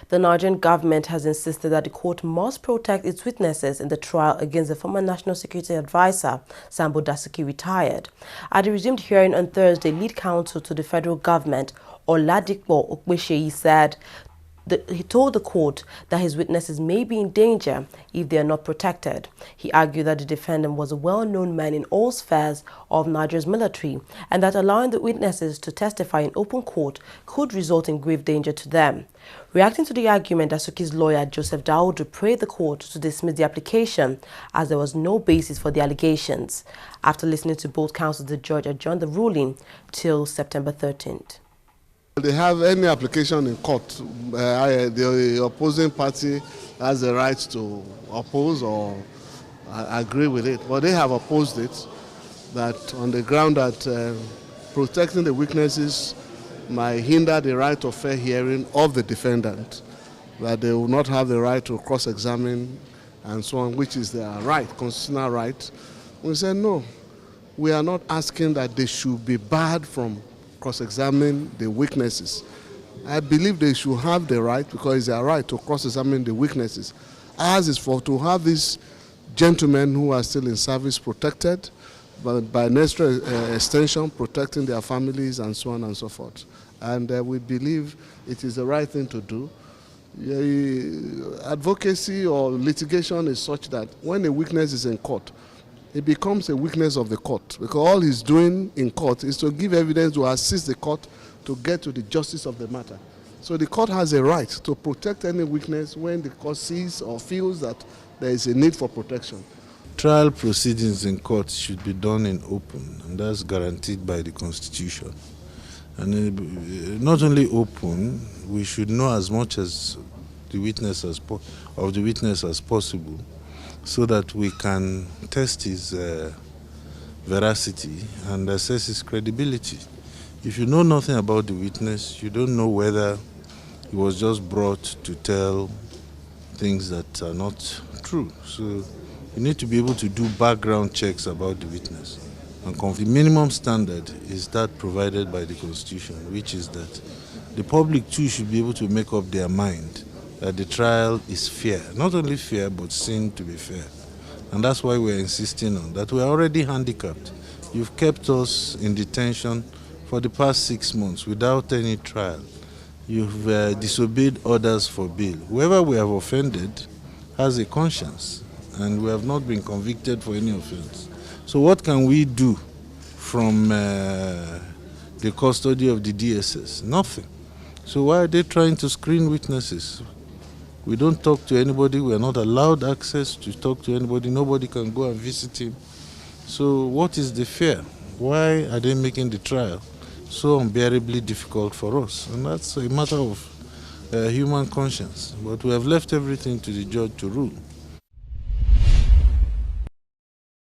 The Nigerian government has insisted that the court must protect its witnesses in the trial against the former National Security Advisor, Sambo Dasuki, retired. At the resumed hearing on Thursday, lead counsel to the federal government, Oladipo Okpesheyi, said he told the court that his witnesses may be in danger if they are not protected. He argued that the defendant was a well-known man in all spheres of Nigeria's military and that allowing the witnesses to testify in open court could result in grave danger to them. Reacting to the argument, Dasuki's lawyer, Joseph Daudu, prayed the court to dismiss the application as there was no basis for the allegations. After listening to both counsels, the judge adjourned the ruling till September 13th. They have any application in court, the opposing party has the right to oppose or agree with it, but they have opposed it, that on the ground that protecting the witnesses might hinder the right of fair hearing of the defendant, that they will not have the right to cross-examine and so on, which is their right, constitutional right. We said no, we are not asking that they should be barred from cross-examine the witnesses. I believe they should have the right, because it's their right to cross-examine the witnesses. Ours is to have these gentlemen who are still in service protected, but by necessary extension protecting their families and so on and so forth. And we believe it is the right thing to do. Advocacy or litigation is such that when a witness is in court, it becomes a weakness of the court, because all he's doing in court is to give evidence to assist the court to get to the justice of the matter. So the court has a right to protect any witness when the court sees or feels that there is a need for protection. Trial proceedings in court should be done in open, and that's guaranteed by the Constitution. And not only open, we should know as much as the witness as possible, so that we can test his veracity and assess his credibility. If you know nothing about the witness, you don't know whether he was just brought to tell things that are not true. So you need to be able to do background checks about the witness. And the minimum standard is that provided by the Constitution, which is that the public too should be able to make up their mind that the trial is fair. Not only fair, but seen to be fair. And that's why we're insisting on that. We're already handicapped. You've kept us in detention for the past 6 months without any trial. You've disobeyed orders for bail. Whoever we have offended has a conscience, and we have not been convicted for any offense. So what can we do from the custody of the DSS? Nothing. So why are they trying to screen witnesses? We don't talk to anybody. We are not allowed access to talk to anybody. Nobody can go and visit him. So what is the fear? Why are they making the trial so unbearably difficult for us? And that's a matter of human conscience. But we have left everything to the judge to rule.